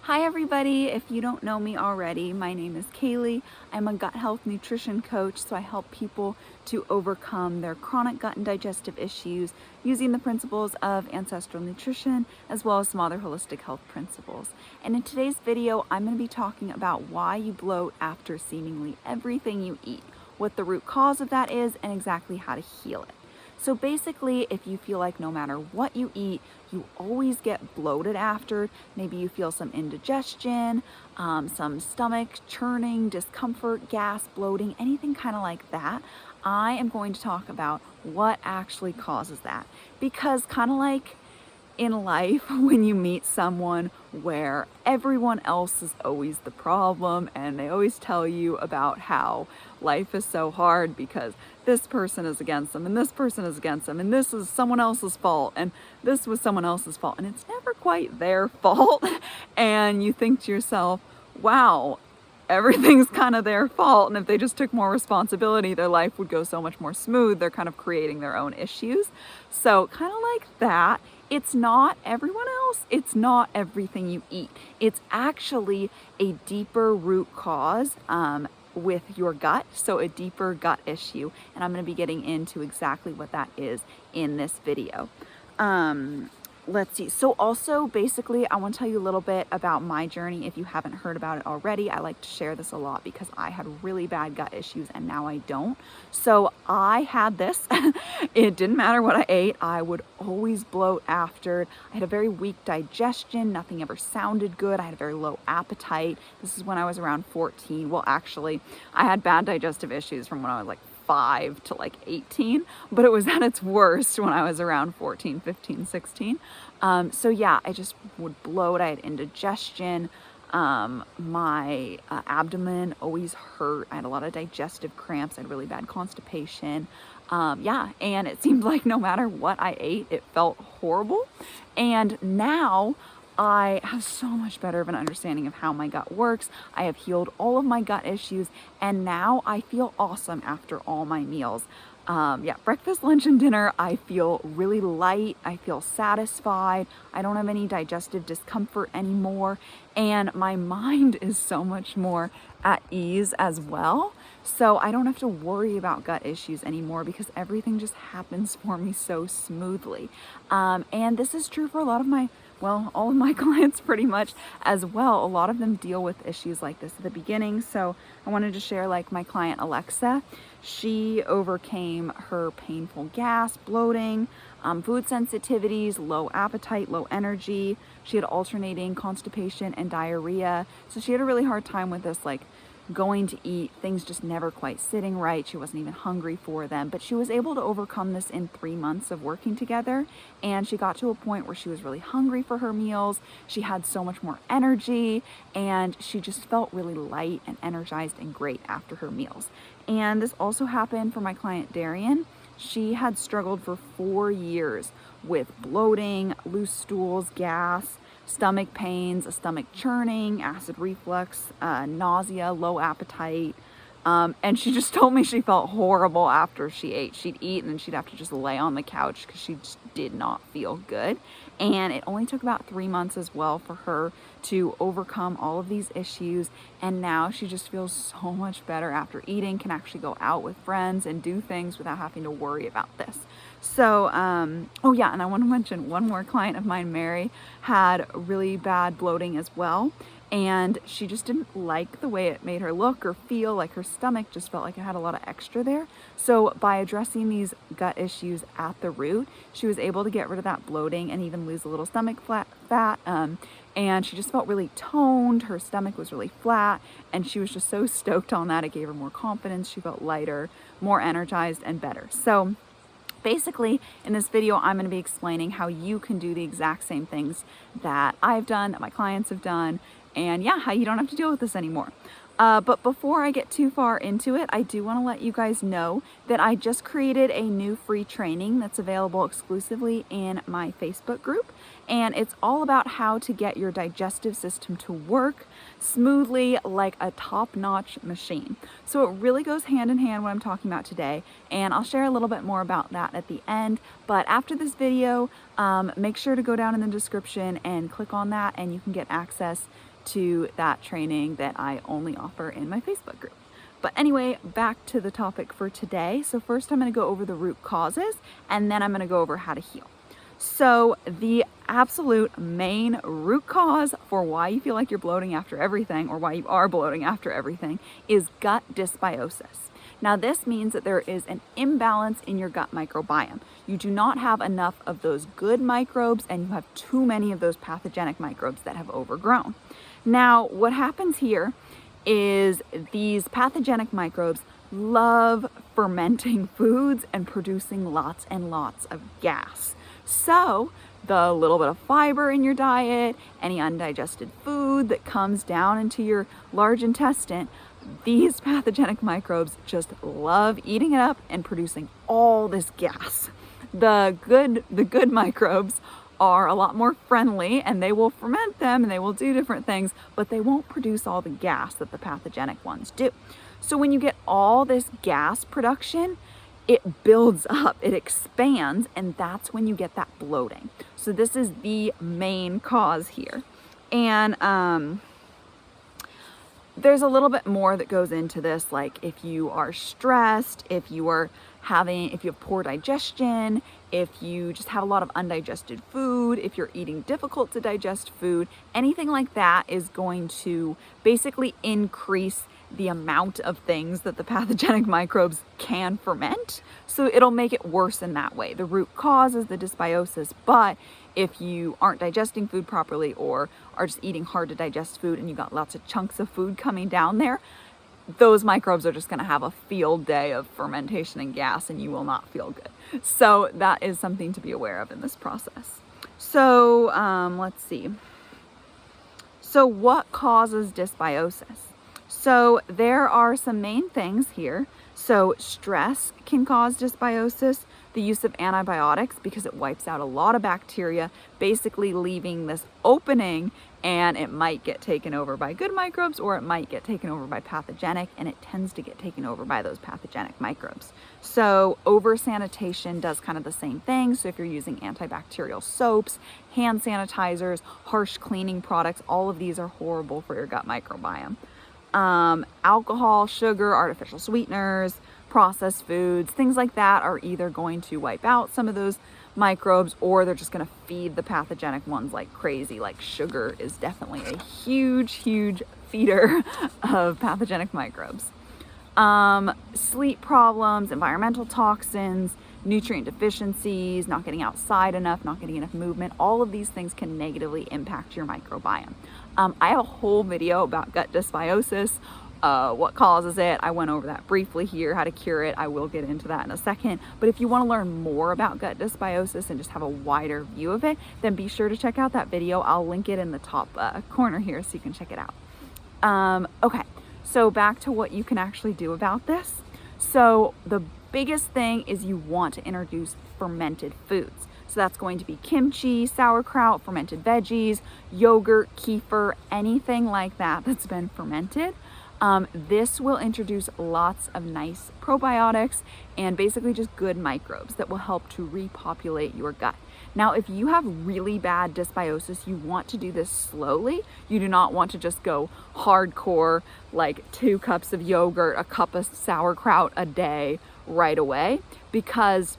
Hi everybody, if you don't know me already, my name is Kaylee. I'm a gut health nutrition coach, so I help people to overcome their chronic gut and digestive issues using the principles of ancestral nutrition as well as some other holistic health principles. And in today's video, I'm going to be talking about why you bloat after seemingly everything you eat, what the root cause of that is, and exactly how to heal it. So basically, if you feel like no matter what you eat, you always get bloated after, maybe you feel some indigestion, some stomach churning, discomfort, gas, bloating, anything kind of like that, I am going to talk about what actually causes that. Because kind of like in life, when you meet someone where everyone else is always the problem and they always tell you about how life is so hard because this person is against them and this person is against them and this is someone else's fault and this was someone else's fault and it's never quite their fault. And you think to yourself, wow, everything's kind of their fault, and if they just took more responsibility, their life would go so much more smooth. They're kind of creating their own issues. So kind of like that, it's not everyone else, it's not everything you eat. It's actually a deeper root cause with your gut, so a deeper gut issue, and I'm going to be getting into exactly what that is in this video. Let's see. So also basically I want to tell you a little bit about my journey. If you haven't heard about it already, I like to share this a lot because I had really bad gut issues and now I don't. So I had this. It didn't matter what I ate. I would always bloat after. I had a very weak digestion. Nothing ever sounded good. I had a very low appetite. This is when I was around 14. Well, actually, I had bad digestive issues from when I was like 5 to like 18, but it was at its worst when I was around 14, 15, 16. So yeah, I just would bloat. I had indigestion. My abdomen always hurt. I had a lot of digestive cramps. I had really bad constipation. Yeah, and it seemed like no matter what I ate, it felt horrible. And now I have so much better of an understanding of how my gut works. I have healed all of my gut issues, and now I feel awesome after all my meals. Yeah, breakfast, lunch, and dinner, I feel really light. I feel satisfied. I don't have any digestive discomfort anymore, and my mind is so much more at ease as well. So I don't have to worry about gut issues anymore because everything just happens for me so smoothly. And this is true for a lot of all of my clients pretty much as well. A lot of them deal with issues like this at the beginning. So I wanted to share like my client Alexa. She overcame her painful gas, bloating, food sensitivities, low appetite, low energy. She had alternating constipation and diarrhea. So she had a really hard time with this, like going to eat, things just never quite sitting right. She wasn't even hungry for them, but she was able to overcome this in 3 months of working together. And she got to a point where she was really hungry for her meals. She had so much more energy and she just felt really light and energized and great after her meals. And this also happened for my client Darian. She had struggled for 4 years with bloating, loose stools, gas, stomach pains, a stomach churning, acid reflux, nausea, low appetite. And she just told me she felt horrible after she ate. She'd eat and then she'd have to just lay on the couch because she just did not feel good. And it only took about 3 months as well for her to overcome all of these issues. And now she just feels so much better after eating, can actually go out with friends and do things without having to worry about this. So, oh yeah, and I want to mention one more client of mine, Mary, had really bad bloating as well. And she just didn't like the way it made her look or feel. Like her stomach just felt like it had a lot of extra there. So by addressing these gut issues at the root, she was able to get rid of that bloating and even lose a little stomach fat. And she just felt really toned. Her stomach was really flat and she was just so stoked on that. It gave her more confidence. She felt lighter, more energized, and better. So basically, in this video, I'm going to be explaining how you can do the exact same things that I've done, that my clients have done, and yeah, how you don't have to deal with this anymore. But before I get too far into it, I do want to let you guys know that I just created a new free training that's available exclusively in my Facebook group. And it's all about how to get your digestive system to work smoothly like a top-notch machine. So it really goes hand in hand what I'm talking about today. And I'll share a little bit more about that at the end. But after this video, make sure to go down in the description and click on that and you can get access to that training that I only offer in my Facebook group. But anyway, back to the topic for today. So first I'm going to go over the root causes, and then I'm going to go over how to heal. So the absolute main root cause for why you feel like you're bloating after everything, or why you are bloating after everything, is gut dysbiosis. Now this means that there is an imbalance in your gut microbiome. You do not have enough of those good microbes, and you have too many of those pathogenic microbes that have overgrown. Now what happens here is these pathogenic microbes love fermenting foods and producing lots and lots of gas. So the little bit of fiber in your diet, any undigested food that comes down into your large intestine, these pathogenic microbes just love eating it up and producing all this gas. The good microbes are a lot more friendly, and they will ferment them and they will do different things, but they won't produce all the gas that the pathogenic ones do. So when you get all this gas production, it builds up, it expands, and that's when you get that bloating. So this is the main cause here. And there's a little bit more that goes into this, like if you are stressed, if you have poor digestion, if you just have a lot of undigested food, if you're eating difficult to digest food, anything like that is going to basically increase the amount of things that the pathogenic microbes can ferment. So it'll make it worse in that way. The root cause is the dysbiosis, but if you aren't digesting food properly, or are just eating hard to digest food, and you got lots of chunks of food coming down there, those microbes are just going to have a field day of fermentation and gas, and you will not feel good. So that is something to be aware of in this process. So let's see. So what causes dysbiosis? So there are some main things here. So stress can cause dysbiosis. The use of antibiotics, because it wipes out a lot of bacteria, basically leaving this opening, and it might get taken over by good microbes, or it might get taken over by pathogenic, and it tends to get taken over by those pathogenic microbes. So over sanitation does kind of the same thing. So if you're using antibacterial soaps, hand sanitizers, harsh cleaning products, all of these are horrible for your gut microbiome. Alcohol, sugar, artificial sweeteners, processed foods, things like that are either going to wipe out some of those microbes, or they're just going to feed the pathogenic ones like crazy. Like sugar is definitely a huge feeder of pathogenic microbes. Sleep problems, environmental toxins, nutrient deficiencies, not getting outside enough, not getting enough movement, all of these things can negatively impact your microbiome. I have a whole video about gut dysbiosis, what causes it. I went over that briefly here, how to cure it. I will get into that in a second. But if you want to learn more about gut dysbiosis and just have a wider view of it, then be sure to check out that video. I'll link it in the top corner here so you can check it out. Okay, so back to what you can actually do about this. So the biggest thing is you want to introduce fermented foods. So that's going to be kimchi, sauerkraut, fermented veggies, yogurt, kefir, anything like that that's been fermented. This will introduce lots of nice probiotics and basically just good microbes that will help to repopulate your gut. Now, if you have really bad dysbiosis, you want to do this slowly. You do not want to just go hardcore, like 2 cups of yogurt, a cup of sauerkraut a day right away, because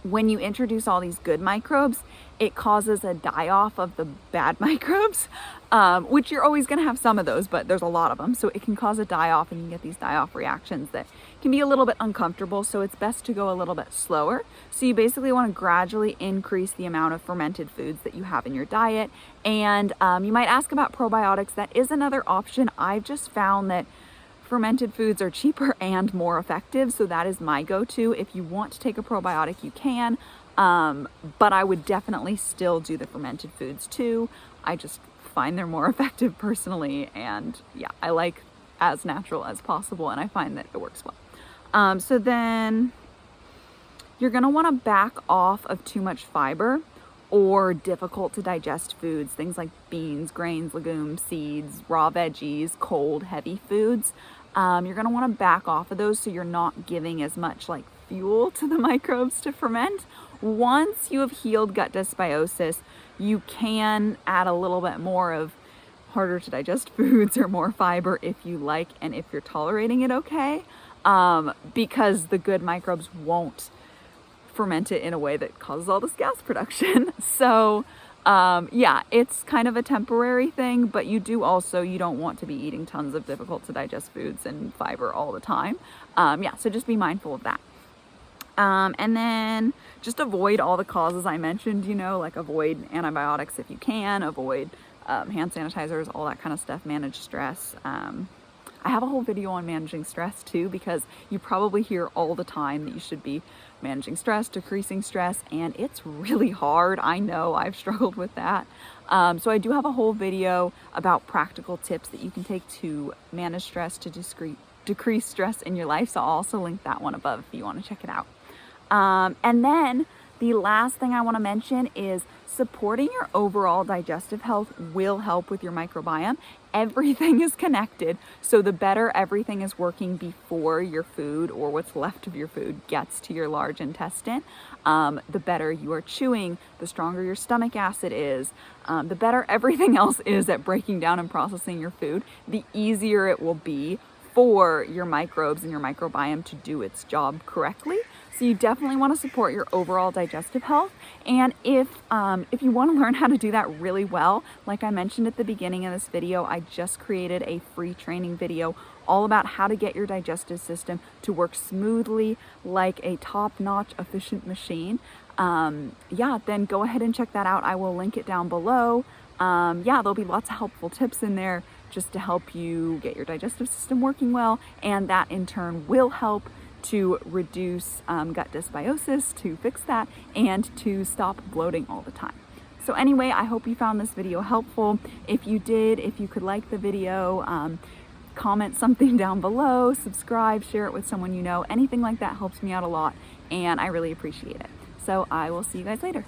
when you introduce all these good microbes, it causes a die-off of the bad microbes, which you're always going to have some of those, but there's a lot of them. So it can cause a die-off, and you get these die-off reactions that can be a little bit uncomfortable. So it's best to go a little bit slower. So you basically want to gradually increase the amount of fermented foods that you have in your diet. And you might ask about probiotics. That is another option. I've just found that fermented foods are cheaper and more effective, so that is my go-to. If you want to take a probiotic, you can, but I would definitely still do the fermented foods too. I just find they're more effective personally, and yeah, I like as natural as possible, and I find that it works well. So then you're going to want to back off of too much fiber or difficult to digest foods, things like beans, grains, legumes, seeds, raw veggies, cold, heavy foods. You're going to want to back off of those so you're not giving as much like fuel to the microbes to ferment. Once you have healed gut dysbiosis, you can add a little bit more of harder to digest foods or more fiber if you like and if you're tolerating it okay, because the good microbes won't ferment it in a way that causes all this gas production. So yeah, it's kind of a temporary thing, but you don't want to be eating tons of difficult to digest foods and fiber all the time. Yeah, so just be mindful of that. And then just avoid all the causes I mentioned, like avoid antibiotics if you can, avoid hand sanitizers, all that kind of stuff, manage stress. I have a whole video on managing stress too, because you probably hear all the time that you should be managing stress, decreasing stress, and it's really hard. I know I've struggled with that. So I do have a whole video about practical tips that you can take to manage stress, to decrease stress in your life. So I'll also link that one above if you want to check it out. And then the last thing I want to mention is supporting your overall digestive health will help with your microbiome. Everything is connected, so the better everything is working before your food or what's left of your food gets to your large intestine, the better you are chewing, the stronger your stomach acid is, the better everything else is at breaking down and processing your food, the easier it will be for your microbes and your microbiome to do its job correctly. So you definitely want to support your overall digestive health. And if you want to learn how to do that really well, like I mentioned at the beginning of this video, I just created a free training video all about how to get your digestive system to work smoothly like a top-notch efficient machine. Yeah, then go ahead and check that out. I will link it down below. Yeah, there'll be lots of helpful tips in there just to help you get your digestive system working well, and that in turn will help to reduce gut dysbiosis, to fix that, and to stop bloating all the time. So anyway, I hope you found this video helpful. If you did, if you could like the video, comment something down below, subscribe, share it with someone you know. Anything like that helps me out a lot, and I really appreciate it. So I will see you guys later.